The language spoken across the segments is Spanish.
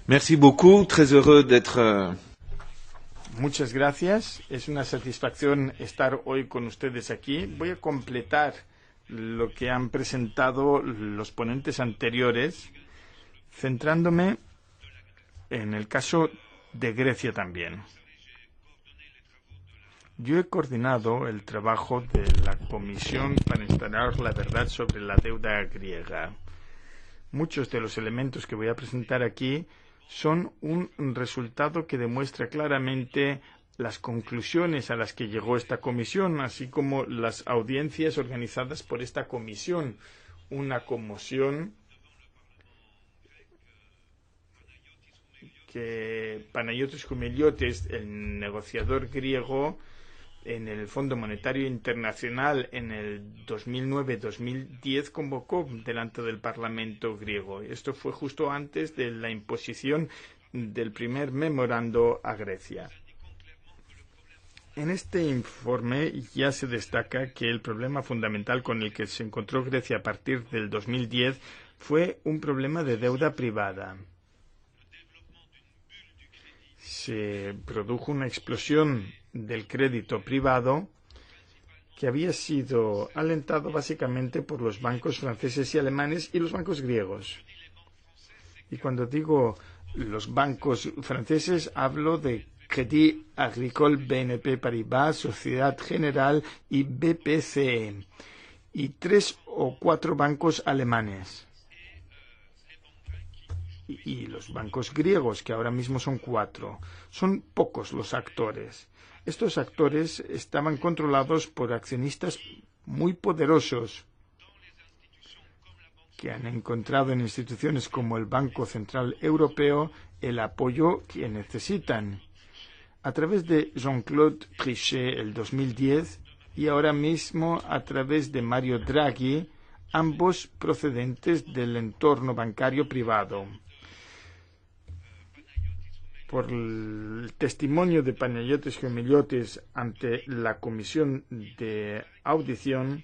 Merci beaucoup, très heureux d'être. Muchas gracias. Es una satisfacción estar hoy con ustedes aquí. Voy a completar lo que han presentado los ponentes anteriores, centrándome en el caso de Grecia también. Yo he coordinado el trabajo de la Comisión para instaurar la verdad sobre la deuda griega. Muchos de los elementos que voy a presentar aquí son un resultado que demuestra claramente las conclusiones a las que llegó esta comisión, así como las audiencias organizadas por esta comisión. Una comisión que Panagiotis Koumelioti, el negociador griego en el Fondo Monetario Internacional en el 2009-2010, convocó delante del Parlamento griego. Esto fue justo antes de la imposición del primer memorando a Grecia. En este informe ya se destaca que el problema fundamental con el que se encontró Grecia a partir del 2010 fue un problema de deuda privada. Se produjo una explosión del crédito privado que había sido alentado básicamente por los bancos franceses y alemanes y los bancos griegos. Y cuando digo los bancos franceses, hablo de Crédit Agricole BNP Paribas, Sociedad General y BPCE, y 3 o 4 bancos alemanes. Y los bancos griegos, que ahora mismo son 4. Son pocos los actores. Estos actores estaban controlados por accionistas muy poderosos que han encontrado en instituciones como el Banco Central Europeo el apoyo que necesitan. A través de Jean-Claude Trichet el 2010 y ahora mismo a través de Mario Draghi, ambos procedentes del entorno bancario privado. Por el testimonio de Panagiotis Koumelioti ante la comisión de audición,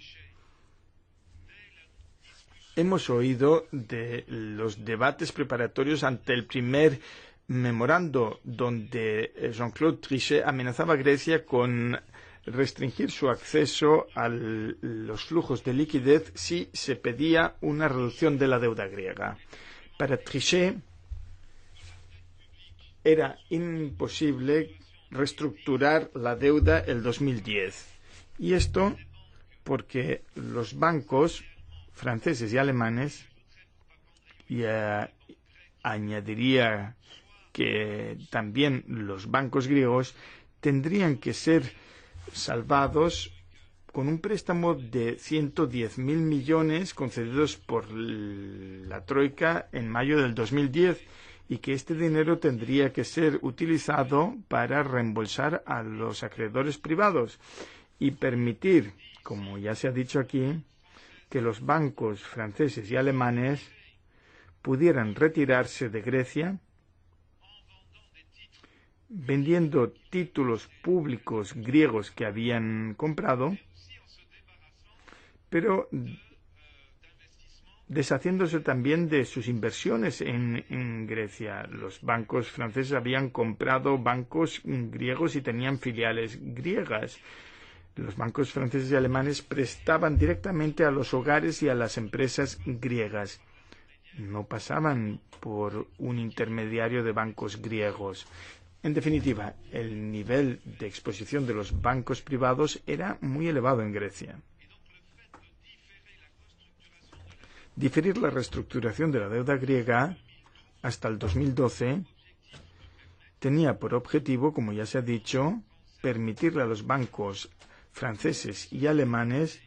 hemos oído de los debates preparatorios ante el primer memorando, donde Jean-Claude Trichet amenazaba a Grecia con restringir su acceso a los flujos de liquidez si se pedía una reducción de la deuda griega. Para Trichet era imposible reestructurar la deuda el 2010. Y esto porque los bancos franceses y alemanes, y añadiría que también los bancos griegos, tendrían que ser salvados con un préstamo de 110.000 millones concedidos por la Troika en mayo del 2010, y que este dinero tendría que ser utilizado para reembolsar a los acreedores privados y permitir, como ya se ha dicho aquí, que los bancos franceses y alemanes pudieran retirarse de Grecia vendiendo títulos públicos griegos que habían comprado, pero deshaciéndose también de sus inversiones en Grecia. Los bancos franceses habían comprado bancos griegos y tenían filiales griegas. Los bancos franceses y alemanes prestaban directamente a los hogares y a las empresas griegas. No pasaban por un intermediario de bancos griegos. En definitiva, el nivel de exposición de los bancos privados era muy elevado en Grecia. Diferir la reestructuración de la deuda griega hasta el 2012 tenía por objetivo, como ya se ha dicho, permitirle a los bancos franceses y alemanes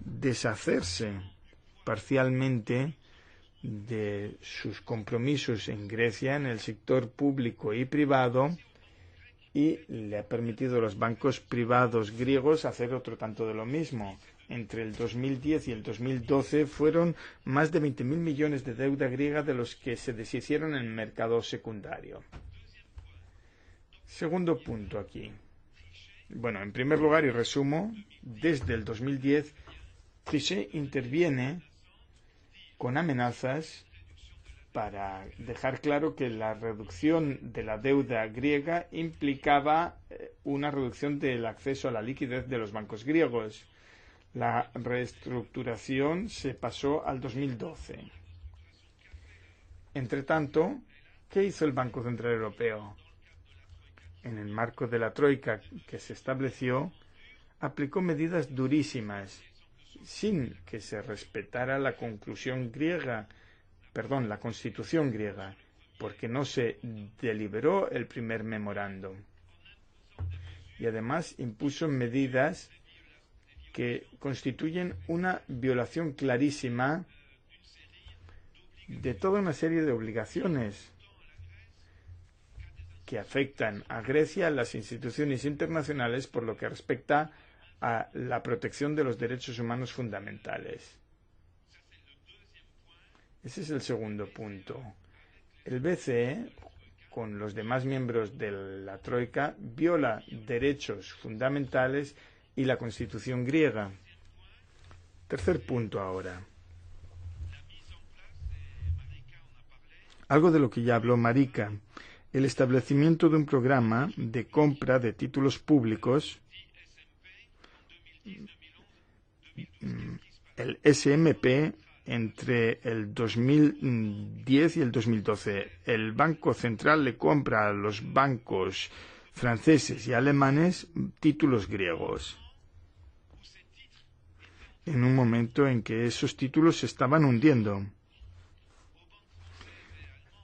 deshacerse parcialmente de sus compromisos en Grecia en el sector público y privado, y le ha permitido a los bancos privados griegos hacer otro tanto de lo mismo. Entre el 2010 y el 2012 fueron más de 20.000 millones de deuda griega de los que se deshicieron en el mercado secundario. Segundo punto aquí. Bueno, en primer lugar, y resumo, desde el 2010, Trichet interviene con amenazas para dejar claro que la reducción de la deuda griega implicaba una reducción del acceso a la liquidez de los bancos griegos. La reestructuración se pasó al 2012. Entre tanto, ¿qué hizo el Banco Central Europeo? En el marco de la troika que se estableció, aplicó medidas durísimas, sin que se respetara la Constitución griega, porque no se deliberó el primer memorando. Y además impuso medidas que constituyen una violación clarísima de toda una serie de obligaciones que afectan a Grecia, a las instituciones internacionales, por lo que respecta a la protección de los derechos humanos fundamentales. Ese es el segundo punto. El BCE, con los demás miembros de la Troika, viola derechos fundamentales y la Constitución griega. Tercer punto ahora. Algo de lo que ya habló Marika. El establecimiento de un programa de compra de títulos públicos, el SMP, entre el 2010 y el 2012. El Banco Central le compra a los bancos franceses y alemanes títulos griegos, en un momento en que esos títulos se estaban hundiendo.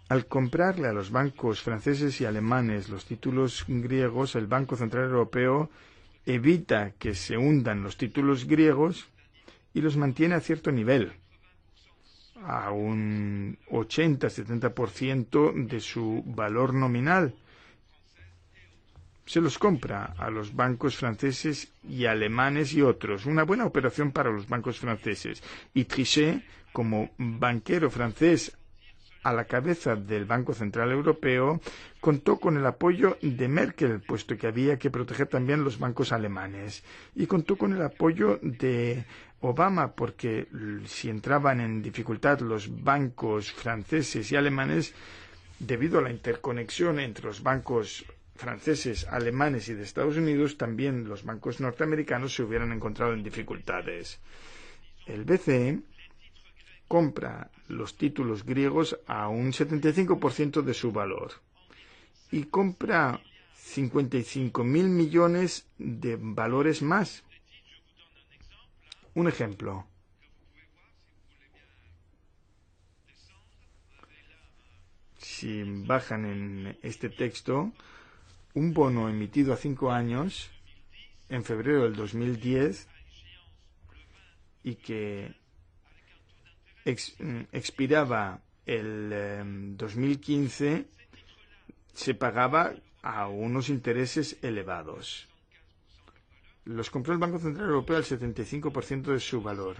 Al comprarle a los bancos franceses y alemanes los títulos griegos, el Banco Central Europeo evita que se hundan los títulos griegos y los mantiene a cierto nivel, a un 80-70% de su valor nominal. Se los compra a los bancos franceses y alemanes y otros. Una buena operación para los bancos franceses. Y Trichet, como banquero francés a la cabeza del Banco Central Europeo, contó con el apoyo de Merkel, puesto que había que proteger también los bancos alemanes. Y contó con el apoyo de Obama, porque si entraban en dificultad los bancos franceses y alemanes, debido a la interconexión entre los bancos franceses, alemanes y de Estados Unidos, también los bancos norteamericanos se hubieran encontrado en dificultades. El BCE compra los títulos griegos a un 75% de su valor y compra 55.000 millones de valores más. Un ejemplo. Si bajan en este texto, un bono emitido a 5 años, en febrero del 2010, y que expiraba el 2015, se pagaba a unos intereses elevados. Los compró el Banco Central Europeo al 75% de su valor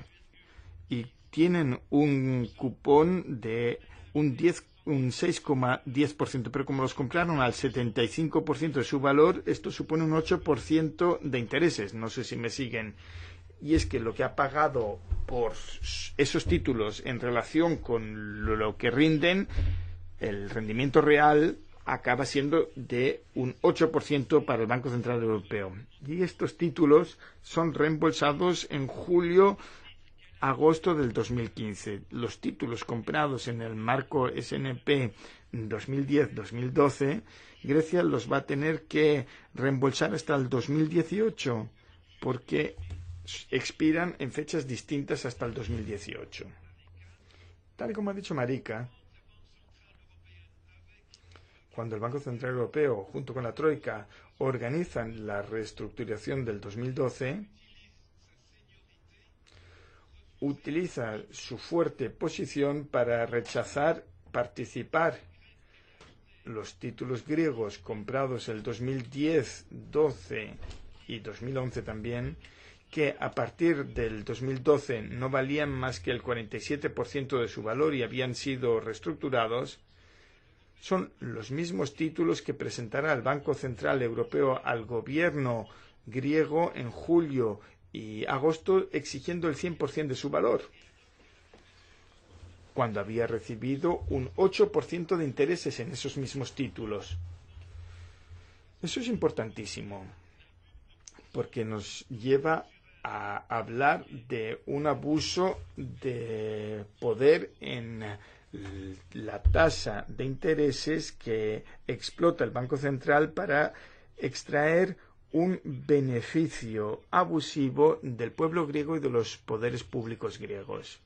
y tienen un cupón de un 6,10%, pero como los compraron al 75% de su valor, esto supone un 8% de intereses. No sé si me siguen. Y es que lo que ha pagado por esos títulos en relación con lo que rinden, el rendimiento real acaba siendo de un 8% para el Banco Central Europeo. Y estos títulos son reembolsados en julio-agosto del 2015. Los títulos comprados en el marco SNP 2010-2012, Grecia los va a tener que reembolsar hasta el 2018, porque expiran en fechas distintas hasta el 2018. Tal y como ha dicho Marika, cuando el Banco Central Europeo, junto con la Troika, organizan la reestructuración del 2012, utiliza su fuerte posición para rechazar participar los títulos griegos comprados el 2010, 12 y 2011 también, que a partir del 2012 no valían más que el 47% de su valor y habían sido reestructurados. Son los mismos títulos que presentará el Banco Central Europeo al gobierno griego en julio y agosto, exigiendo el 100% de su valor. cuando había recibido un 8% de intereses en esos mismos títulos. Eso es importantísimo, porque nos lleva a hablar de un abuso de poder en la tasa de intereses que explota el Banco Central para extraer un beneficio abusivo del pueblo griego y de los poderes públicos griegos.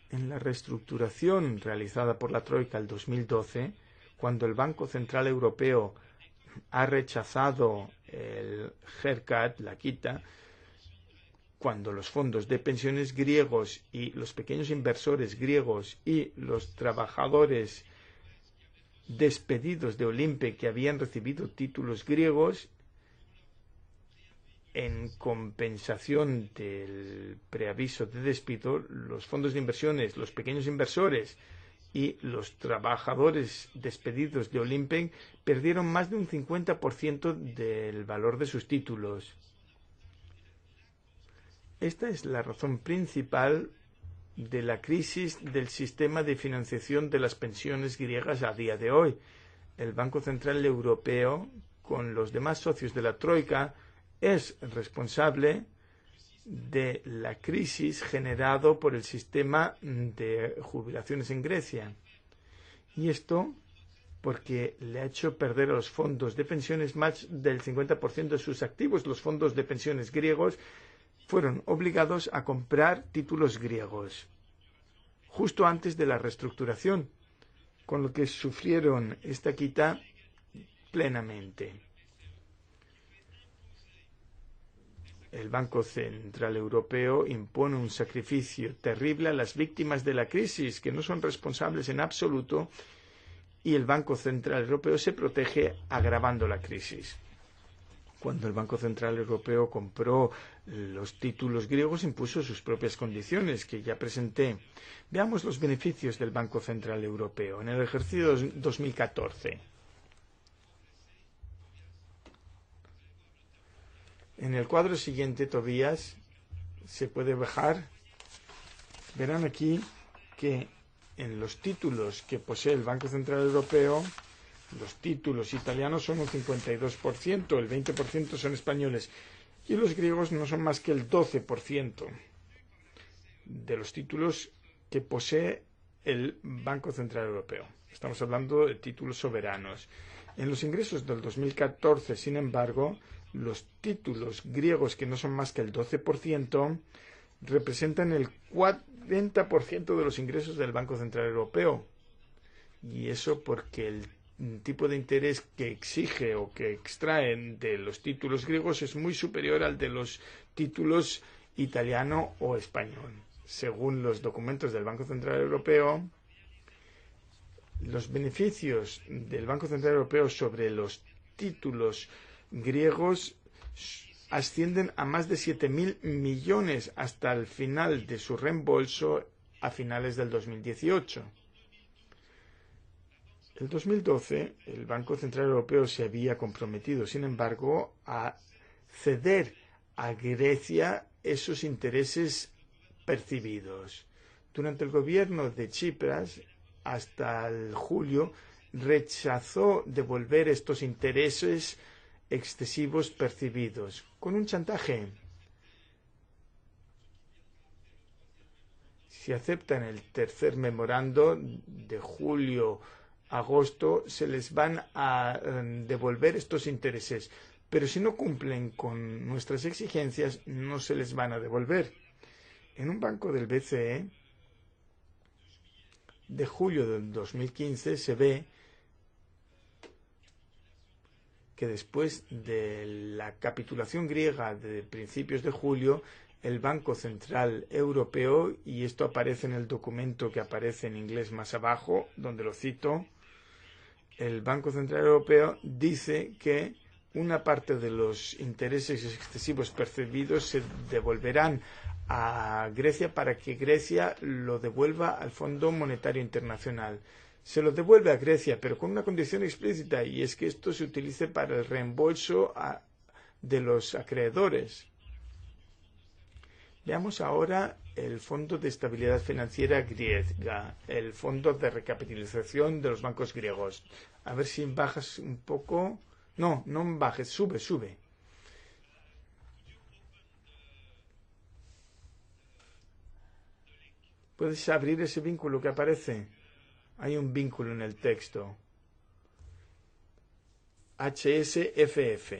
En la reestructuración realizada por la Troika el 2012, cuando el Banco Central Europeo ha rechazado el haircut, la quita, cuando los fondos de pensiones griegos y los pequeños inversores griegos y los trabajadores despedidos de Olimpe que habían recibido títulos griegos en compensación del preaviso de despido, los fondos de inversiones, los pequeños inversores y los trabajadores despedidos de Olimpe perdieron más de un 50% del valor de sus títulos. Esta es la razón principal de la crisis del sistema de financiación de las pensiones griegas a día de hoy. El Banco Central Europeo, con los demás socios de la Troika, es responsable de la crisis generado por el sistema de jubilaciones en Grecia. Y esto porque le ha hecho perder a los fondos de pensiones más del 50% de sus activos. Los fondos de pensiones griegos fueron obligados a comprar títulos griegos justo antes de la reestructuración, con lo que sufrieron esta quita plenamente. El Banco Central Europeo impone un sacrificio terrible a las víctimas de la crisis, que no son responsables en absoluto, y el Banco Central Europeo se protege agravando la crisis. Cuando el Banco Central Europeo compró los títulos griegos, impuso sus propias condiciones, que ya presenté. Veamos los beneficios del Banco Central Europeo en el ejercicio 2014. En el cuadro siguiente, Tobías, se puede bajar. Verán aquí que en los títulos que posee el Banco Central Europeo, los títulos italianos son un 52%, el 20% son españoles, y los griegos no son más que el 12% de los títulos que posee el Banco Central Europeo. Estamos hablando de títulos soberanos. En los ingresos del 2014, sin embargo, los títulos griegos, que no son más que el 12%, representan el 40% de los ingresos del Banco Central Europeo. Y eso porque el tipo de interés que exige o que extraen de los títulos griegos es muy superior al de los títulos italiano o español. Según los documentos del Banco Central Europeo, los beneficios del Banco Central Europeo sobre los títulos griegos ascienden a más de 7.000 millones hasta el final de su reembolso a finales del 2018. En 2012, el Banco Central Europeo se había comprometido, sin embargo, a ceder a Grecia esos intereses percibidos. Durante el gobierno de Tsipras, hasta el julio, rechazó devolver estos intereses excesivos percibidos, con un chantaje. Si aceptan el tercer memorando de julio-agosto, se les van a devolver estos intereses, pero si no cumplen con nuestras exigencias, no se les van a devolver. En un banco del BCE, de julio del 2015, se ve que después de la capitulación griega de principios de julio, el Banco Central Europeo, y esto aparece en el documento que aparece en inglés más abajo, donde lo cito, el Banco Central Europeo dice que una parte de los intereses excesivos percibidos se devolverán a Grecia para que Grecia lo devuelva al Fondo Monetario Internacional. Se lo devuelve a Grecia, pero con una condición explícita, y es que esto se utilice para el reembolso de los acreedores. Veamos ahora el Fondo de Estabilidad Financiera griega, el Fondo de Recapitalización de los bancos griegos. A ver si bajas un poco. No, no bajes, sube, sube. ¿Puedes abrir ese vínculo que aparece? Hay un vínculo en el texto. HSFF.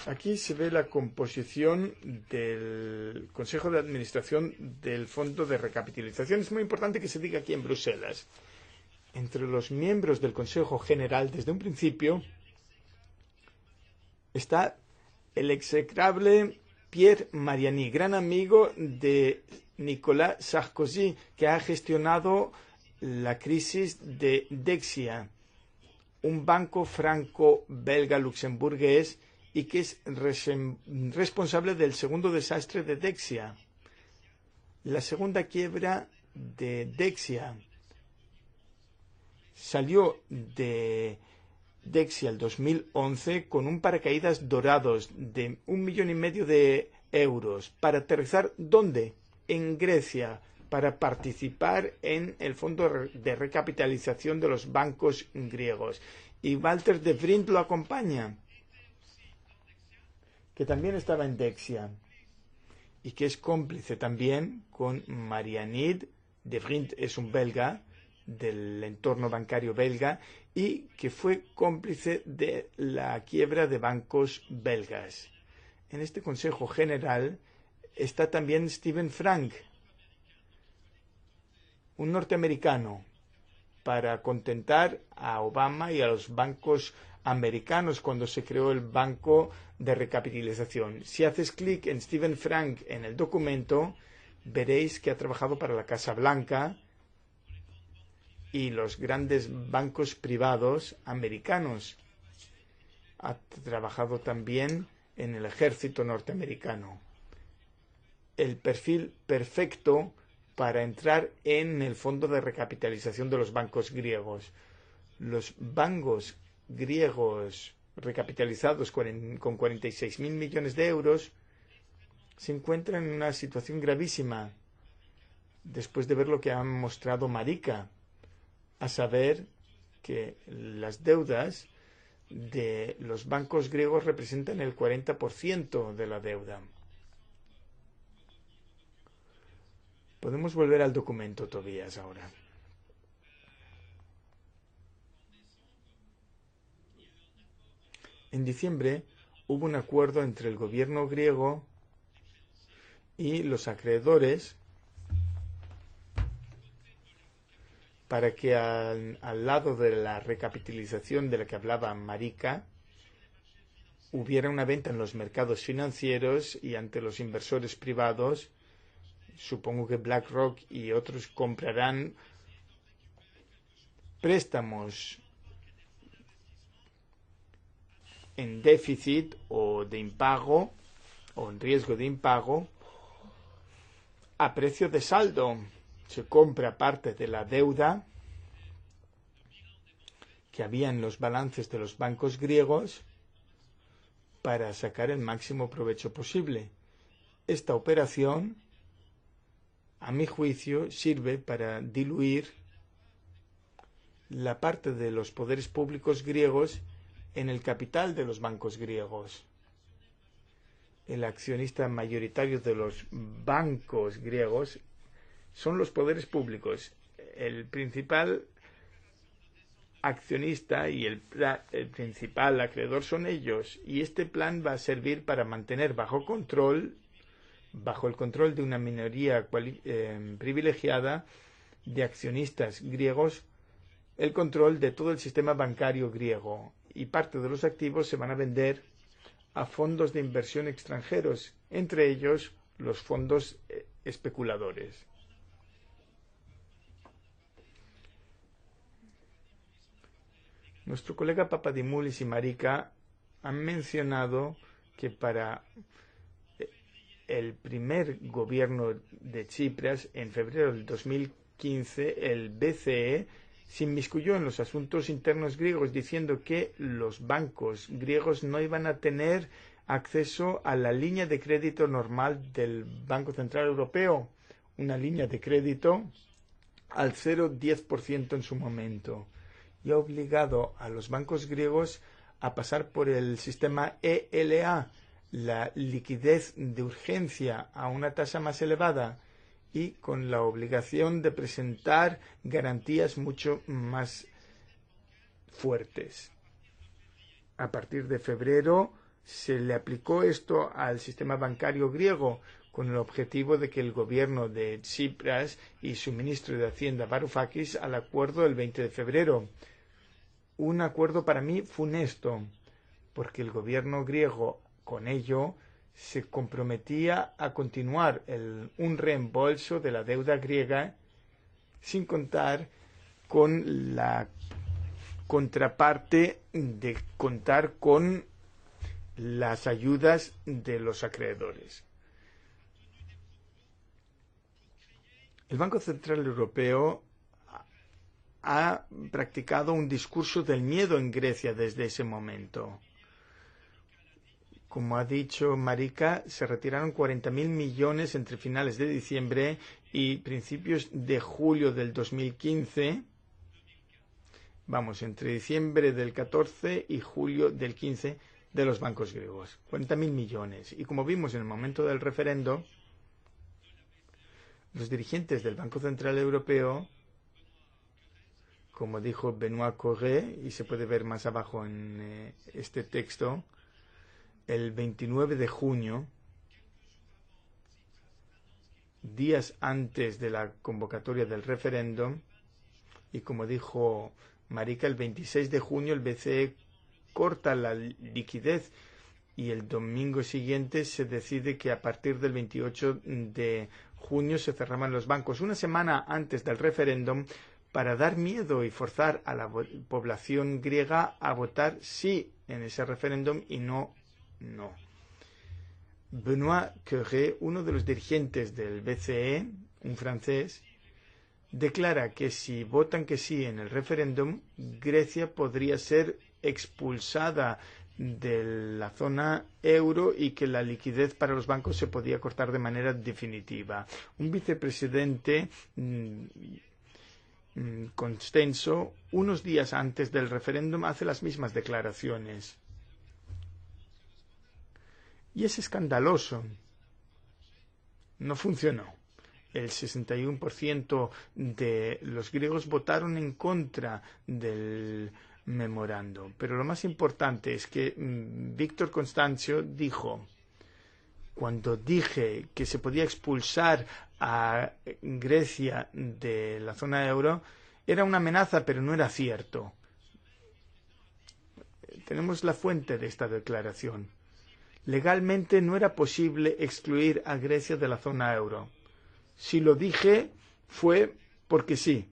Aquí se ve la composición del Consejo de Administración del Fondo de Recapitalización. Es muy importante que se diga aquí en Bruselas. Entre los miembros del Consejo General, desde un principio, está el execrable Pierre Mariani, gran amigo de Nicolas Sarkozy, que ha gestionado la crisis de Dexia, un banco franco-belga luxemburgués, y que es responsable del segundo desastre de Dexia. La segunda quiebra de Dexia salió de Dexia el 2011 con un paracaídas dorados de 1,5 millones de euros para aterrizar ¿dónde? En Grecia, para participar en el fondo de recapitalización de los bancos griegos. Y Walter de Vriend lo acompaña, que también estaba en Dexia y que es cómplice también con Marianid. De Vriend es un belga del entorno bancario belga y que fue cómplice de la quiebra de bancos belgas. En este Consejo General está también Stephen Frank, un norteamericano, para contentar a Obama y a los bancos americanos cuando se creó el Banco de Recapitalización. Si haces clic en Stephen Frank en el documento, veréis que ha trabajado para la Casa Blanca y los grandes bancos privados americanos. Ha trabajado también en el ejército norteamericano. El perfil perfecto para entrar en el fondo de recapitalización de los bancos griegos. Los bancos griegos recapitalizados con 46.000 millones de euros se encuentran en una situación gravísima después de ver lo que ha mostrado Marika, a saber que las deudas de los bancos griegos representan el 40% de la deuda. Podemos volver al documento, Tobías, ahora. En diciembre hubo un acuerdo entre el gobierno griego y los acreedores para que al lado de la recapitalización de la que hablaba Marika hubiera una venta en los mercados financieros y ante los inversores privados. Supongo que BlackRock y otros comprarán préstamos en déficit o de impago o en riesgo de impago a precio de saldo. Se compra parte de la deuda que había en los balances de los bancos griegos para sacar el máximo provecho posible. Esta operación, a mi juicio, sirve para diluir la parte de los poderes públicos griegos en el capital de los bancos griegos. El accionista mayoritario de los bancos griegos son los poderes públicos. El principal accionista y el principal acreedor son ellos. Y este plan va a servir para mantener bajo el control de una minoría privilegiada de accionistas griegos, el control de todo el sistema bancario griego. Y parte de los activos se van a vender a fondos de inversión extranjeros, entre ellos los fondos especuladores. Nuestro colega Papadimoulis y Marika han mencionado que para el primer gobierno de Chipras, en febrero del 2015, el BCE se inmiscuyó en los asuntos internos griegos, diciendo que los bancos griegos no iban a tener acceso a la línea de crédito normal del Banco Central Europeo, una línea de crédito al 0,10% en su momento, y ha obligado a los bancos griegos a pasar por el sistema ELA, la liquidez de urgencia, a una tasa más elevada y con la obligación de presentar garantías mucho más fuertes. A partir de febrero se le aplicó esto al sistema bancario griego con el objetivo de que el gobierno de Tsipras y su ministro de Hacienda Varoufakis al acuerdo del 20 de febrero. Un acuerdo para mí funesto, porque el gobierno griego con ello se comprometía a continuar un reembolso de la deuda griega sin contar con la contraparte de contar con las ayudas de los acreedores. El Banco Central Europeo ha practicado un discurso del miedo en Grecia desde ese momento. Como ha dicho Marika, se retiraron 40.000 millones entre finales de diciembre y principios de julio del 2015. Entre diciembre del 14 y julio del 15 de los bancos griegos. 40.000 millones. Y como vimos en el momento del referendo, los dirigentes del Banco Central Europeo, como dijo Benoît Cœuré, y se puede ver más abajo en este texto, el 29 de junio, días antes de la convocatoria del referéndum, y como dijo Marika, el 26 de junio el BCE corta la liquidez y el domingo siguiente se decide que a partir del 28 de junio se cerraban los bancos. Una semana antes del referéndum, para dar miedo y forzar a la población griega a votar sí en ese referéndum y no. Benoît Cœuré, uno de los dirigentes del BCE, un francés, declara que si votan que sí en el referéndum, Grecia podría ser expulsada de la zona euro y que la liquidez para los bancos se podía cortar de manera definitiva. Un vicepresidente Constanzo, unos días antes del referéndum, hace las mismas declaraciones. Y es escandaloso. No funcionó. El 61% de los griegos votaron en contra del memorando. Pero lo más importante es que Víctor Constancio dijo: cuando dije que se podía expulsar a Grecia de la zona euro, era una amenaza, pero no era cierto. Tenemos la fuente de esta declaración. Legalmente no era posible excluir a Grecia de la zona euro. Si lo dije, fue porque sí.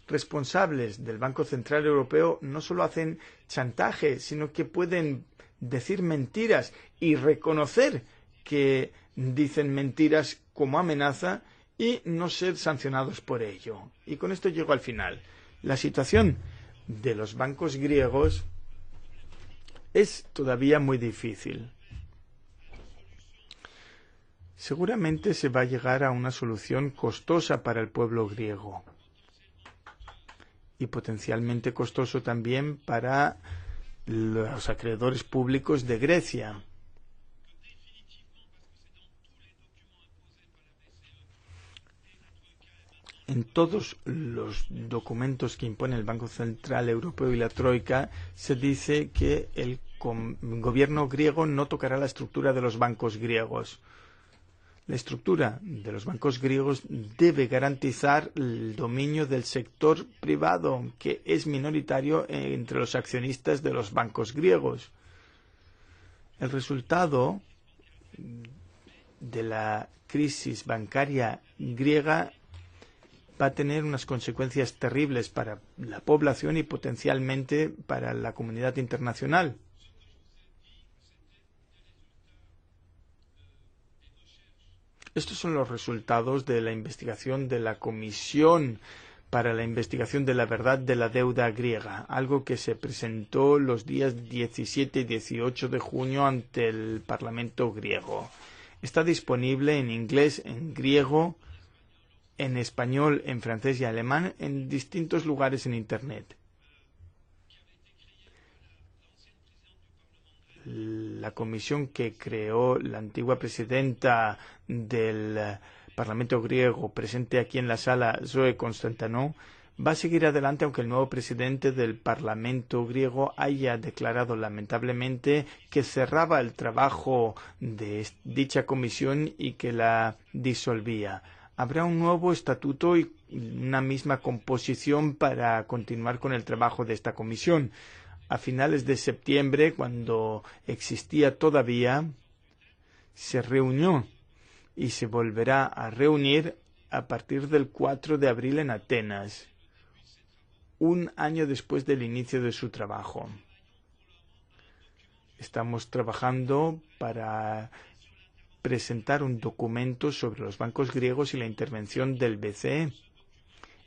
Responsables del Banco Central Europeo no solo hacen chantaje, sino que pueden decir mentiras y reconocer que dicen mentiras como amenaza y no ser sancionados por ello. Y con esto llego al final. La situación de los bancos griegos es todavía muy difícil. Seguramente se va a llegar a una solución costosa para el pueblo griego y potencialmente costoso también para los acreedores públicos de Grecia. En todos los documentos que impone el Banco Central Europeo y la Troika se dice que el gobierno griego no tocará la estructura de los bancos griegos. La estructura de los bancos griegos debe garantizar el dominio del sector privado, que es minoritario entre los accionistas de los bancos griegos. El resultado de la crisis bancaria griega va a tener unas consecuencias terribles para la población y potencialmente para la comunidad internacional. Estos son los resultados de la investigación de la Comisión para la investigación de la verdad de la deuda griega, algo que se presentó los días 17 y 18 de junio ante el Parlamento griego. Está disponible en inglés, en griego, en español, en francés y alemán en distintos lugares en Internet. La comisión que creó la antigua presidenta del Parlamento griego, presente aquí en la sala, Zoe Constantinou, va a seguir adelante aunque el nuevo presidente del Parlamento griego haya declarado lamentablemente que cerraba el trabajo de dicha comisión y que la disolvía. Habrá un nuevo estatuto y una misma composición para continuar con el trabajo de esta comisión. A finales de septiembre, cuando existía todavía, se reunió y se volverá a reunir a partir del 4 de abril en Atenas, un año después del inicio de su trabajo. Estamos trabajando para presentar un documento sobre los bancos griegos y la intervención del BCE.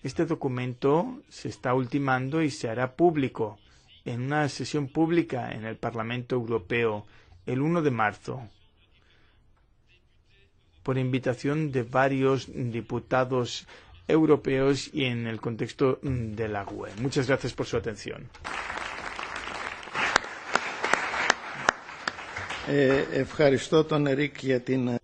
Este documento se está ultimando y se hará público en una sesión pública en el Parlamento Europeo el 1 de marzo, por invitación de varios diputados europeos y en el contexto de la UE. Muchas gracias por su atención. Ευχαριστώ τον Ερικ για την